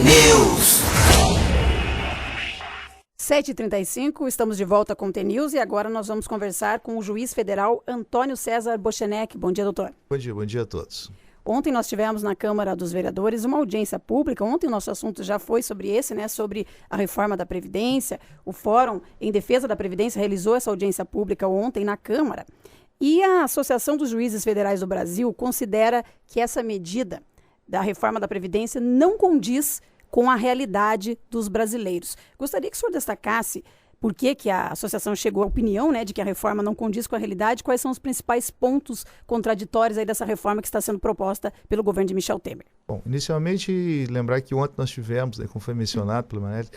T-News. 7h35, estamos de volta com o T-News e agora nós vamos conversar com o juiz federal Antônio César Bochenek. Bom dia, doutor. Bom dia a todos. Ontem nós tivemos na Câmara dos Vereadores uma audiência pública. Ontem o nosso assunto já foi sobre esse, né? Sobre a reforma da Previdência. O Fórum em Defesa da Previdência realizou essa audiência pública ontem na Câmara. E a Associação dos Juízes Federais do Brasil considera que essa medida da reforma da Previdência não condiz com a realidade dos brasileiros. Gostaria que o senhor destacasse por que a associação chegou à opinião, né, de que a reforma não condiz com a realidade, quais são os principais pontos contraditórios aí dessa reforma que está sendo proposta pelo governo de Michel Temer. Bom, inicialmente, lembrar que ontem nós tivemos, né, como foi mencionado pelo Manelli,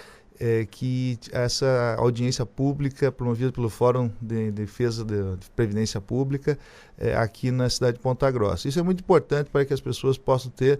que essa audiência pública promovida pelo Fórum de Defesa da Previdência Pública aqui na cidade de Ponta Grossa. Isso é muito importante para que as pessoas possam ter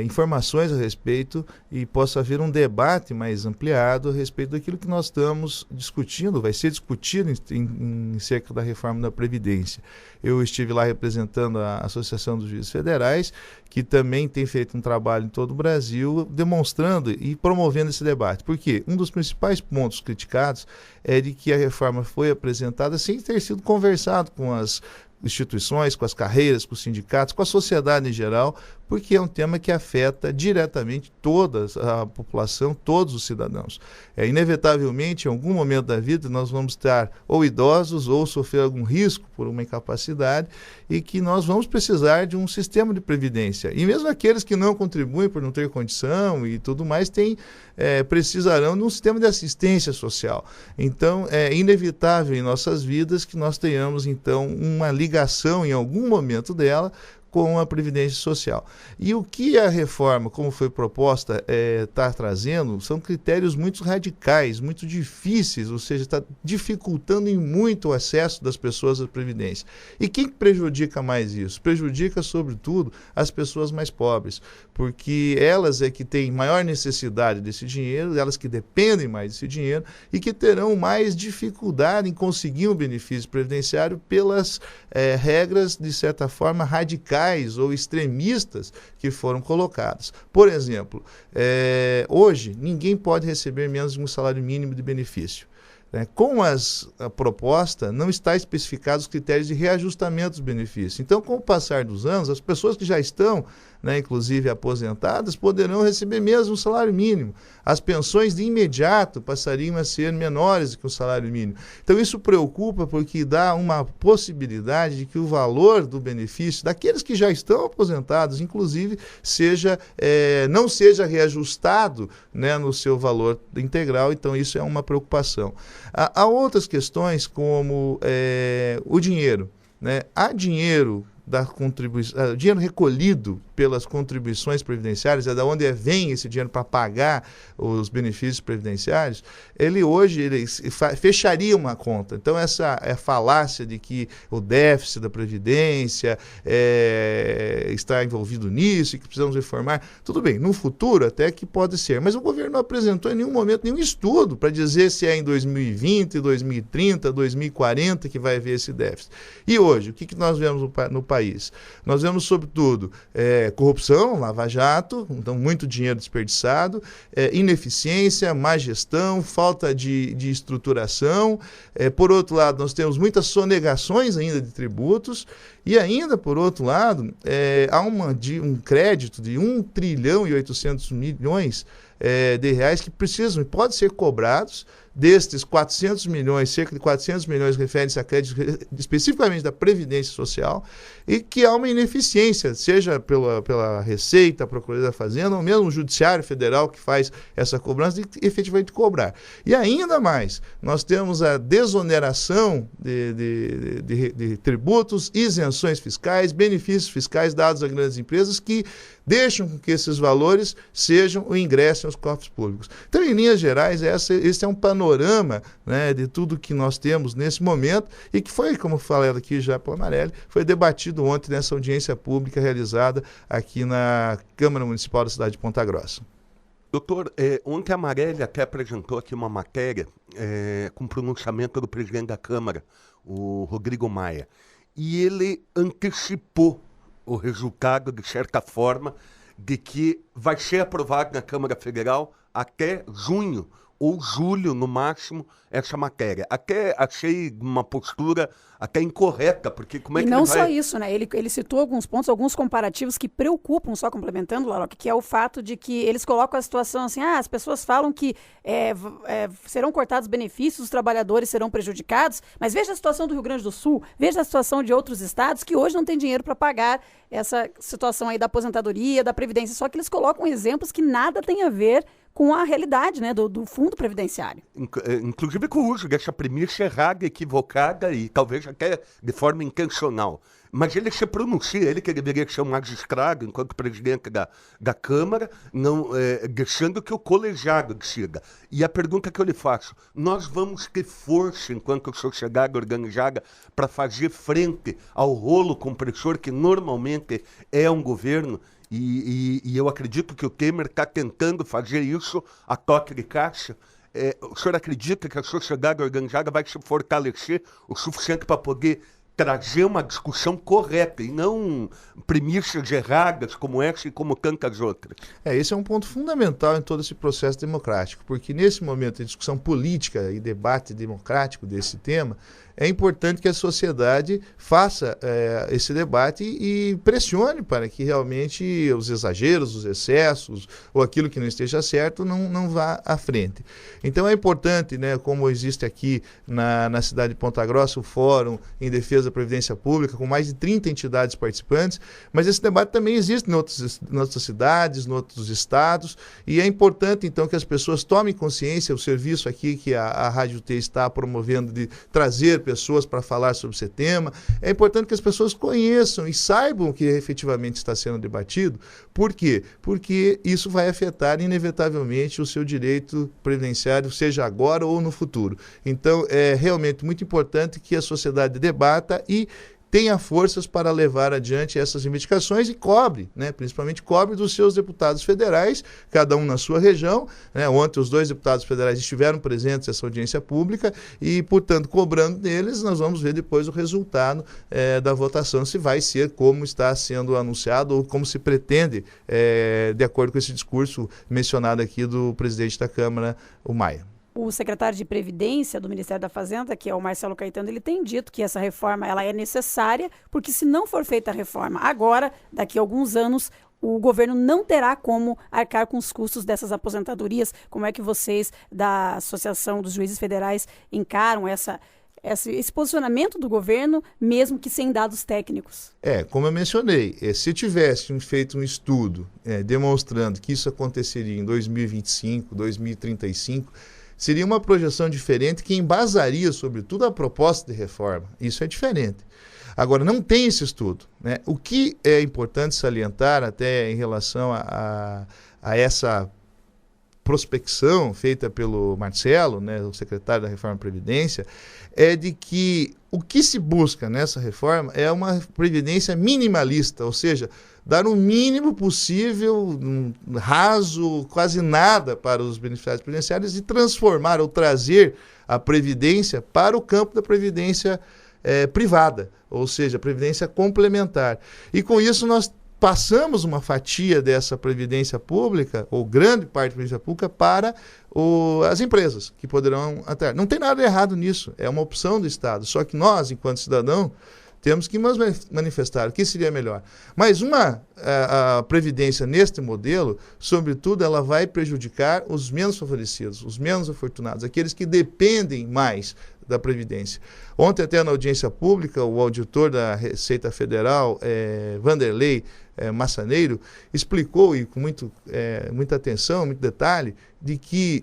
informações a respeito e possa haver um debate mais ampliado a respeito daquilo que nós estamos discutindo, vai ser discutido em cerca da reforma da Previdência. Eu estive lá representando a Associação dos Juízes Federais, que também tem feito um trabalho em todo o Brasil, demonstrando e promovendo esse debate. Por quê? Um dos principais pontos criticados é de que a reforma foi apresentada sem ter sido conversado com as instituições, com as carreiras, com os sindicatos, com a sociedade em geral, porque é um tema que afeta diretamente toda a população, todos os cidadãos. Inevitavelmente, em algum momento da vida, nós vamos estar ou idosos ou sofrer algum risco por uma incapacidade e que nós vamos precisar de um sistema de previdência. E mesmo aqueles que não contribuem por não ter condição e tudo mais, precisarão de um sistema de assistência social. Então, é inevitável em nossas vidas que nós tenhamos, então, uma ligação em algum momento dela com a Previdência Social. E o que a reforma, como foi proposta, está trazendo são critérios muito radicais, muito difíceis, ou seja, está dificultando em muito o acesso das pessoas à Previdência. E quem prejudica mais isso? Prejudica, sobretudo, as pessoas mais pobres, porque elas é que têm maior necessidade desse dinheiro, elas que dependem mais desse dinheiro e que terão mais dificuldade em conseguir um benefício previdenciário pelas regras, de certa forma, radicais ou extremistas que foram colocadas. Por exemplo, hoje ninguém pode receber menos de um salário mínimo de benefício. Com a proposta, não está especificado os critérios de reajustamento dos benefícios. Então, com o passar dos anos, as pessoas que já estão, inclusive aposentadas, poderão receber mesmo um salário mínimo. As pensões de imediato passariam a ser menores que o salário mínimo. Então, isso preocupa porque dá uma possibilidade de que o valor do benefício daqueles que já estão aposentados, inclusive, não seja reajustado, no seu valor integral. Então, isso é uma preocupação. Há outras questões como o dinheiro. Há dinheiro dinheiro recolhido pelas contribuições previdenciárias, da onde vem esse dinheiro para pagar os benefícios previdenciários, ele fecharia uma conta. Então, essa falácia de que o déficit da Previdência está envolvido nisso e que precisamos reformar, tudo bem, no futuro até que pode ser, mas o governo não apresentou em nenhum momento nenhum estudo para dizer se é em 2020, 2030, 2040 que vai haver esse déficit. E hoje, o que nós vemos no país? Nós vemos, sobretudo, corrupção, lava-jato, então muito dinheiro desperdiçado, ineficiência, má gestão, falta de estruturação. Por outro lado, nós temos muitas sonegações ainda de tributos e ainda, por outro lado, há um crédito de 1 trilhão e 800 milhões de reais que precisam e podem ser cobrados. Destes 400 milhões, cerca de 400 milhões referem-se a créditos especificamente da Previdência Social, e que há uma ineficiência, seja pela Receita, a Procuradoria da Fazenda, ou mesmo o Judiciário Federal que faz essa cobrança de efetivamente cobrar. E ainda mais, nós temos a desoneração de tributos, isenções fiscais, benefícios fiscais dados a grandes empresas que deixam que esses valores sejam ou ingressem aos cofres públicos. Então, em linhas gerais, esse é um panorama, de tudo que nós temos nesse momento e que foi, como falei aqui já pela Marelli, foi debatido ontem nessa audiência pública realizada aqui na Câmara Municipal da cidade de Ponta Grossa. Doutor, ontem a Marelli até apresentou aqui uma matéria com pronunciamento do presidente da Câmara, o Rodrigo Maia, e ele antecipou o resultado, de certa forma, de que vai ser aprovado na Câmara Federal até junho ou julho, no máximo, essa matéria. Até achei uma postura até incorreta, porque como é e que não ele só vai... isso, né? Ele citou alguns pontos, alguns comparativos que preocupam, só complementando, Laroque, que é o fato de que eles colocam a situação assim, as pessoas falam que serão cortados benefícios, os trabalhadores serão prejudicados, mas veja a situação do Rio Grande do Sul, veja a situação de outros estados que hoje não têm dinheiro para pagar essa situação aí da aposentadoria, da previdência, só que eles colocam exemplos que nada tem a ver com a realidade, né, do fundo previdenciário. Inclusive com o uso dessa premissa errada, equivocada e talvez até de forma intencional. Mas ele se pronuncia, ele que deveria ser um magistrado enquanto presidente da Câmara, não, deixando que o colegiado decida. E a pergunta que eu lhe faço, nós vamos ter força enquanto sociedade organizada para fazer frente ao rolo compressor que normalmente é um governo? E eu acredito que o Temer está tentando fazer isso a toque de caixa. O senhor acredita que a sociedade organizada vai se fortalecer o suficiente para poder trazer uma discussão correta e não premissas erradas como essa e como tantas outras? Esse é um ponto fundamental em todo esse processo democrático, porque nesse momento de discussão política e debate democrático desse tema, é importante que a sociedade faça esse debate e pressione para que realmente os exageros, os excessos ou aquilo que não esteja certo não vá à frente. Então é importante, né, como existe aqui na cidade de Ponta Grossa, o Fórum em Defesa da Previdência Pública, com mais de 30 entidades participantes, mas esse debate também existe em outras cidades, em outros estados, e é importante então que as pessoas tomem consciência, o serviço aqui que a Rádio T está promovendo de trazer pessoas para falar sobre esse tema. É importante que as pessoas conheçam e saibam o que efetivamente está sendo debatido. Por quê? Porque isso vai afetar inevitavelmente o seu direito previdenciário, seja agora ou no futuro. Então, é realmente muito importante que a sociedade debata e tenha forças para levar adiante essas investigações e cobre, né, principalmente cobre dos seus deputados federais, cada um na sua região, né. Ontem os 2 deputados federais estiveram presentes nessa audiência pública e, portanto, cobrando deles, nós vamos ver depois o resultado da votação, se vai ser como está sendo anunciado ou como se pretende, de acordo com esse discurso mencionado aqui do presidente da Câmara, o Maia. O secretário de Previdência do Ministério da Fazenda, que é o Marcelo Caetano, ele tem dito que essa reforma ela é necessária, porque se não for feita a reforma agora, daqui a alguns anos, o governo não terá como arcar com os custos dessas aposentadorias. Como é que vocês, da Associação dos Juízes Federais, encaram esse posicionamento do governo, mesmo que sem dados técnicos? Como eu mencionei, se tivesse feito um estudo demonstrando que isso aconteceria em 2025, 2035, seria uma projeção diferente que embasaria, sobretudo, a proposta de reforma. Isso é diferente. Agora, não tem esse estudo, né? O que é importante salientar, até em relação a essa prospecção feita pelo Marcelo, né, o secretário da Reforma da Previdência, é de que o que se busca nessa reforma é uma previdência minimalista, ou seja, dar o mínimo possível, raso, quase nada para os beneficiários previdenciários e transformar ou trazer a previdência para o campo da previdência privada, ou seja, previdência complementar. E com isso nós passamos uma fatia dessa previdência pública, ou grande parte da previdência pública, para as empresas, que poderão até. Não tem nada errado nisso, é uma opção do Estado. Só que nós, enquanto cidadão, temos que nos manifestar o que seria melhor. Mas a previdência neste modelo, sobretudo, ela vai prejudicar os menos favorecidos, os menos afortunados, aqueles que dependem mais da Previdência. Ontem, até na audiência pública, o auditor da Receita Federal, Vanderlei Massaneiro, explicou, e com muita atenção, muito detalhe, de que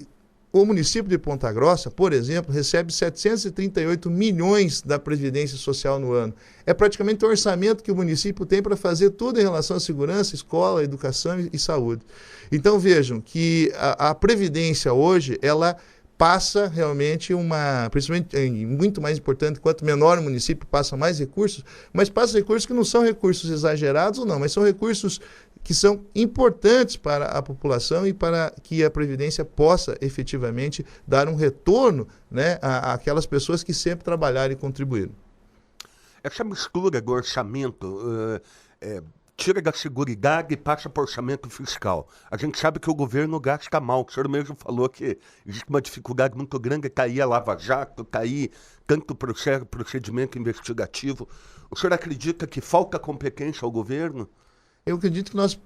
o município de Ponta Grossa, por exemplo, recebe 738 milhões da Previdência Social no ano. É praticamente o orçamento que o município tem para fazer tudo em relação à segurança, escola, educação e saúde. Então vejam que a Previdência hoje, ela passa realmente principalmente muito mais importante, quanto menor o município, passa mais recursos, mas passa recursos que não são recursos exagerados ou não, mas são recursos que são importantes para a população e para que a Previdência possa efetivamente dar um retorno, né, àquelas pessoas que sempre trabalharam e contribuíram. Essa mistura do orçamento tira da Seguridade e passa para o orçamento fiscal. A gente sabe que o governo gasta mal. O senhor mesmo falou que existe uma dificuldade muito grande, cair a Lava Jato, cair tanto procedimento investigativo. O senhor acredita que falta competência ao governo? Eu acredito que nós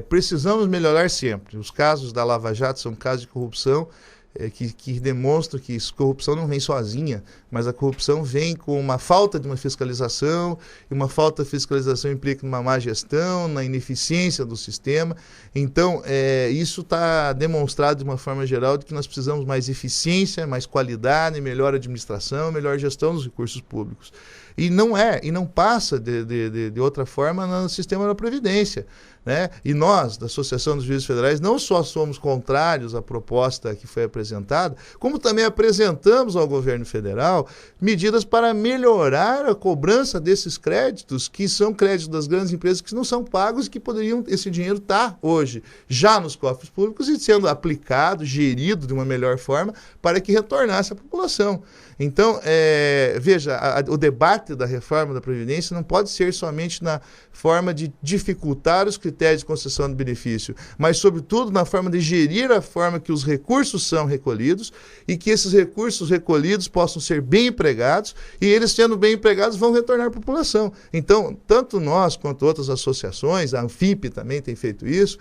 precisamos melhorar sempre. Os casos da Lava Jato são casos de corrupção que demonstram que corrupção não vem sozinha, mas a corrupção vem com uma falta de uma fiscalização, e uma falta de fiscalização implica numa má gestão, na ineficiência do sistema. Então, isso está demonstrado de uma forma geral de que nós precisamos mais eficiência, mais qualidade, melhor administração, melhor gestão dos recursos públicos. E não passa de outra forma no sistema da Previdência, né? E nós, da Associação dos Juízes Federais, não só somos contrários à proposta que foi apresentada, como também apresentamos ao governo federal medidas para melhorar a cobrança desses créditos, que são créditos das grandes empresas que não são pagos e que poderiam, esse dinheiro estar hoje já nos cofres públicos e sendo aplicado, gerido de uma melhor forma para que retornasse à população. Então, veja, o debate da reforma da Previdência não pode ser somente na forma de dificultar os critérios de concessão do benefício, mas, sobretudo, na forma de gerir a forma que os recursos são recolhidos e que esses recursos recolhidos possam ser bem empregados e eles, sendo bem empregados, vão retornar à população. Então, tanto nós quanto outras associações, a Anfip também tem feito isso,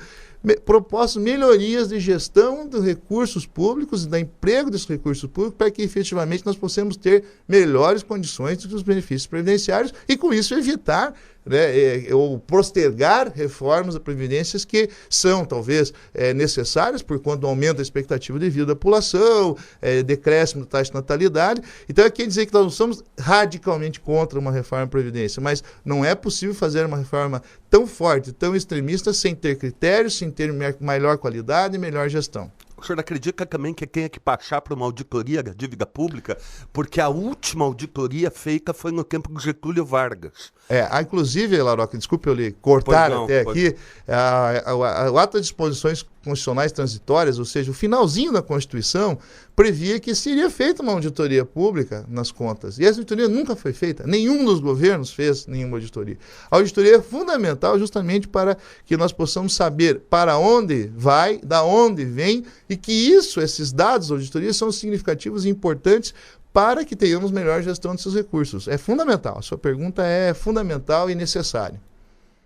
propostas melhorias de gestão dos recursos públicos e do emprego desses recursos públicos para que efetivamente nós possamos ter melhores condições dos benefícios previdenciários e com isso evitar, né, ou postergar reformas da Previdência que são talvez necessárias por conta do aumento da expectativa de vida da população, decréscimo da taxa de natalidade. Então quer dizer que nós não somos radicalmente contra uma reforma da Previdência, mas não é possível fazer uma reforma tão forte, tão extremista, sem ter critérios, sem ter melhor qualidade e melhor gestão. O senhor acredita também que tenha que passar por uma auditoria da dívida pública? Porque a última auditoria feita foi no tempo de Getúlio Vargas. Inclusive, Laroca, desculpe eu lhe cortar aqui, o ato de disposições constitucionais transitórias, ou seja, o finalzinho da Constituição, previa que seria feita uma auditoria pública nas contas. E essa auditoria nunca foi feita. Nenhum dos governos fez nenhuma auditoria. A auditoria é fundamental justamente para que nós possamos saber para onde vai, da onde vem, e que esses dados da auditoria são significativos e importantes para que tenhamos melhor gestão desses recursos. É fundamental. A sua pergunta é fundamental e necessária.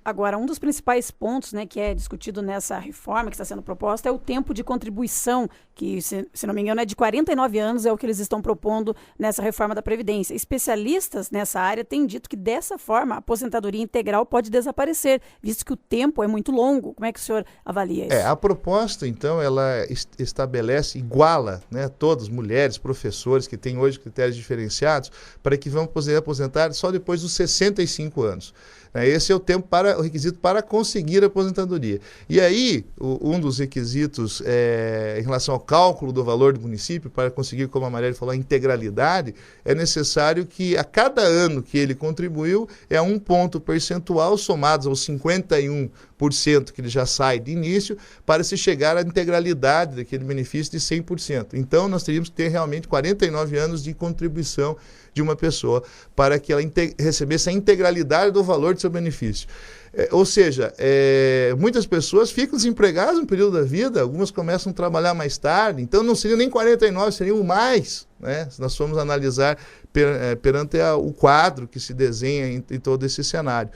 Agora, um dos principais pontos, né, que é discutido nessa reforma que está sendo proposta é o tempo de contribuição, que, se não me engano, é de 49 anos, é o que eles estão propondo nessa reforma da Previdência. Especialistas nessa área têm dito que, dessa forma, a aposentadoria integral pode desaparecer, visto que o tempo é muito longo. Como é que o senhor avalia isso? A proposta, então, ela estabelece, iguala, né, todas, mulheres, professores, que têm hoje critérios diferenciados, para que vão poder aposentar só depois dos 65 anos. Esse é o requisito para conseguir a aposentadoria. E aí, um dos requisitos em relação ao cálculo do valor do município, para conseguir, como a Marielle falou, a integralidade, é necessário que a cada ano que ele contribuiu, um ponto percentual somados aos 51% que ele já sai de início, para se chegar à integralidade daquele benefício de 100%. Então, nós teríamos que ter realmente 49 anos de contribuição de uma pessoa para que ela recebesse a integralidade do valor do seu benefício. Ou seja, muitas pessoas ficam desempregadas no período da vida, algumas começam a trabalhar mais tarde, então não seriam nem 49, seriam mais, né? Se nós formos analisar perante o quadro que se desenha em todo esse cenário.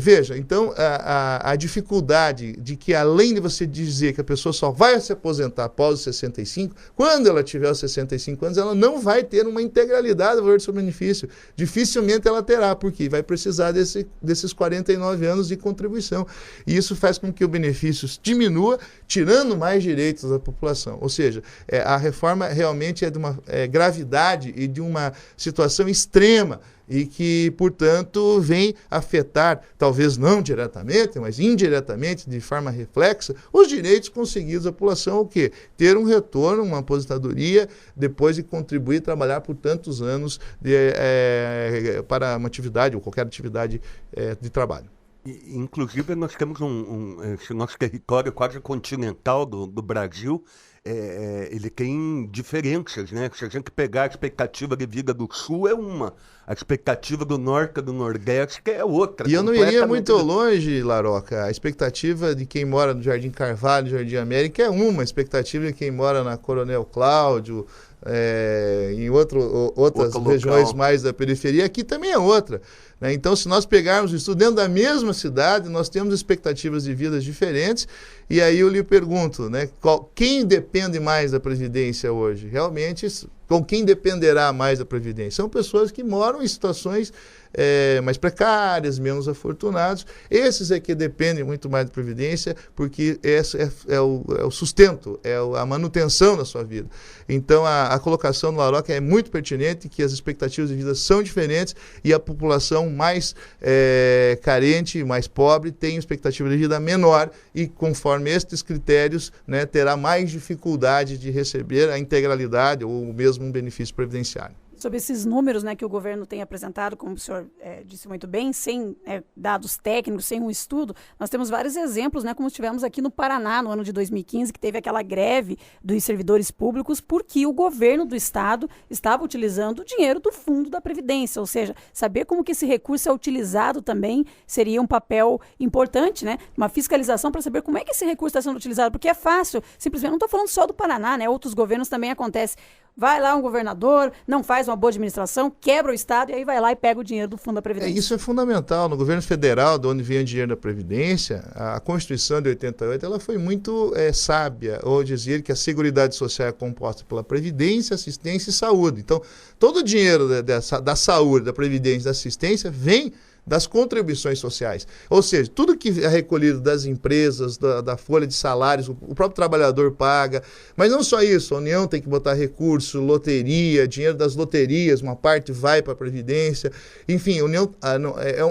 Veja, então, a dificuldade de que, além de você dizer que a pessoa só vai se aposentar após os 65, quando ela tiver os 65 anos, ela não vai ter uma integralidade do valor do seu benefício. Dificilmente ela terá, porque vai precisar desses 49 anos de contribuição. E isso faz com que o benefício diminua, tirando mais direitos da população. Ou seja, a reforma realmente é de uma gravidade e de uma situação extrema, e que, portanto, vem afetar, talvez não diretamente, mas indiretamente, de forma reflexa, os direitos conseguidos da população, o quê? Ter um retorno, uma aposentadoria, depois de contribuir e trabalhar por tantos anos para uma atividade ou qualquer atividade de trabalho. Inclusive, nós temos esse nosso território quase continental do Brasil, ele tem diferenças, né? Se a gente pegar a expectativa de vida do Sul é uma, a expectativa do Norte e do Nordeste é outra. E eu não iria muito longe, Laroca. A expectativa de quem mora no Jardim Carvalho, Jardim América é uma, a expectativa de quem mora na Coronel Cláudio, em outras regiões mais da periferia, aqui também é outra. Né? Então, se nós pegarmos o estudo dentro da mesma cidade, nós temos expectativas de vida diferentes, e aí eu lhe pergunto, né, quem depende mais da Previdência hoje? Realmente, com quem dependerá mais da Previdência? São pessoas que moram em situações mais precárias, menos afortunados. Esses é que dependem muito mais da Previdência, porque esse é o sustento, a manutenção da sua vida. Então, a colocação do Laroca é muito pertinente, que as expectativas de vida são diferentes e a população mais carente, mais pobre, tem expectativa de vida menor e, conforme estes critérios, né, terá mais dificuldade de receber a integralidade ou mesmo um benefício previdenciário. Sobre esses números, né, que o governo tem apresentado, como o senhor disse muito bem, sem dados técnicos, sem um estudo, nós temos vários exemplos, né, como tivemos aqui no Paraná, no ano de 2015, que teve aquela greve dos servidores públicos, porque o governo do estado estava utilizando o dinheiro do fundo da Previdência, ou seja, saber como que esse recurso é utilizado também seria um papel importante, né, uma fiscalização para saber como é que esse recurso está sendo utilizado, porque é fácil, simplesmente, não estou falando só do Paraná, né, outros governos também acontece. Vai lá um governador, não faz uma boa administração, quebra o Estado e aí vai lá e pega o dinheiro do Fundo da Previdência. Isso é fundamental. No governo federal, de onde vem o dinheiro da Previdência, a Constituição de 88 ela foi muito sábia, ao dizer que a Seguridade Social é composta pela Previdência, Assistência e Saúde. Então, todo o dinheiro da saúde, da Previdência e da assistência vem das contribuições sociais. Ou seja, tudo que é recolhido das empresas, da folha de salários, o próprio trabalhador paga. Mas não só isso, a União tem que botar recurso, loteria, dinheiro das loterias, uma parte vai para a Previdência. Enfim, a União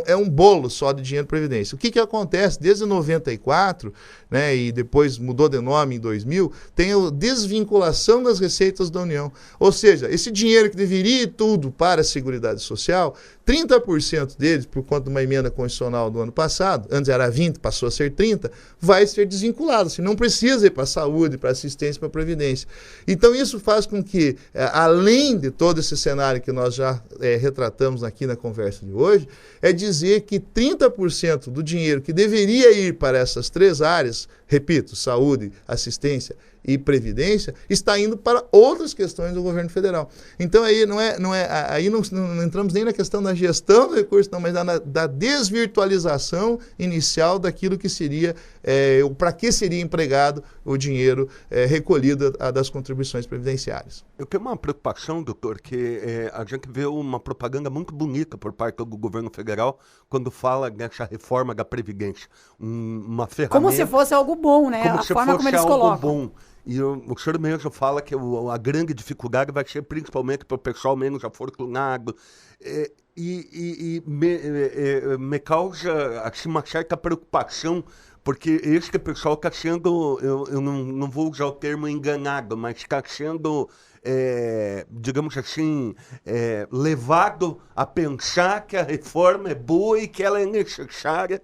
é um bolo só de dinheiro para a Previdência. O que acontece? Desde 94, né, e depois mudou de nome em 2000, tem a desvinculação das receitas da União. Ou seja, esse dinheiro que deveria ir tudo para a Seguridade Social, 30% deles, por conta de uma emenda constitucional do ano passado, antes era 20%, passou a ser 30%, vai ser desvinculado. Assim, não precisa ir para a saúde, para a assistência, para a previdência. Então isso faz com que, além de todo esse cenário que nós já retratamos aqui na conversa de hoje, é dizer que 30% do dinheiro que deveria ir para essas três áreas, repito, saúde, assistência e previdência, está indo para outras questões do governo federal. Então aí aí não entramos nem na questão da gestão do recurso, não, mas da desvirtualização inicial daquilo que seria, para que seria empregado o dinheiro recolhido das contribuições previdenciárias. Eu tenho uma preocupação, doutor, que a gente vê uma propaganda muito bonita por parte do governo federal quando fala dessa reforma da Previdência. Uma ferramenta... Como se fosse algo bom, né? Como a se forma fosse como eles algo colocam. bom. E o senhor mesmo fala que a grande dificuldade vai ser principalmente para o pessoal menos afortunado. Me causa assim, uma certa preocupação, porque este pessoal está sendo, eu não vou usar o termo enganado, mas está sendo, digamos assim, levado a pensar que a reforma é boa e que ela é necessária.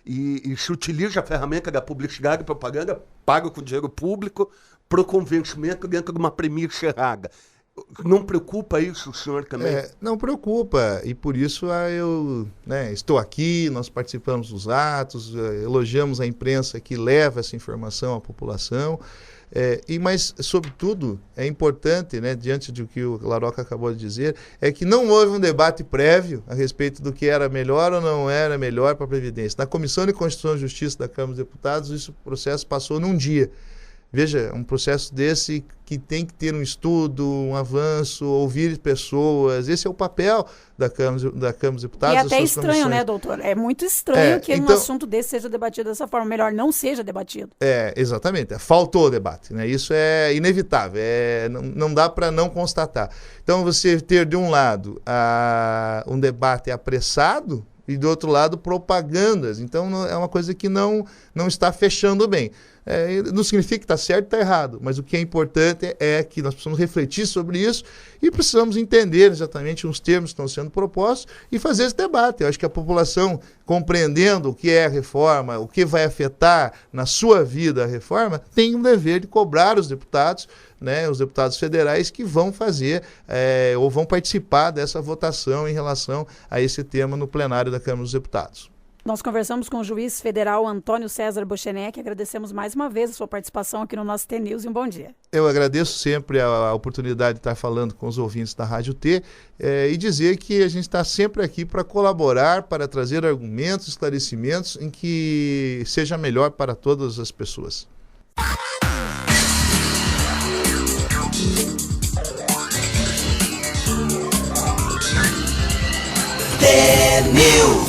E se utiliza a ferramenta da publicidade e propaganda, paga com dinheiro público, para o convencimento dentro de uma premissa errada. Não preocupa isso o senhor também? Não preocupa, e por isso eu estou aqui, nós participamos dos atos, elogiamos a imprensa que leva essa informação à população. Mas, sobretudo, é importante, né, diante do que o Laroca acabou de dizer, é que não houve um debate prévio a respeito do que era melhor ou não era melhor para a Previdência. Na Comissão de Constituição e Justiça da Câmara dos Deputados, o processo passou num dia. Veja, um processo desse que tem que ter um estudo, um avanço, ouvir pessoas. Esse é o papel da Câmara dos Deputados. E é até estranho, comissões. Né, doutor? É muito estranho que um assunto desse seja debatido dessa forma. Melhor não seja debatido. Exatamente. Faltou o debate, né? Isso é inevitável. Não dá para não constatar. Então, você ter, de um lado, um debate apressado e, do outro lado, propagandas. Então, é uma coisa que não está fechando bem. Não significa que está certo e está errado, mas o que é importante é que nós precisamos refletir sobre isso e precisamos entender exatamente os termos que estão sendo propostos e fazer esse debate. Eu acho que a população, compreendendo o que é a reforma, o que vai afetar na sua vida a reforma, tem um dever de cobrar os deputados, né, os deputados federais que vão fazer ou vão participar dessa votação em relação a esse tema no plenário da Câmara dos Deputados. Nós conversamos com o juiz federal Antônio César Bochenek, agradecemos mais uma vez a sua participação aqui no nosso T-News e um bom dia. Eu agradeço sempre a oportunidade de estar falando com os ouvintes da Rádio T e dizer que a gente está sempre aqui para colaborar, para trazer argumentos, esclarecimentos em que seja melhor para todas as pessoas. T-News.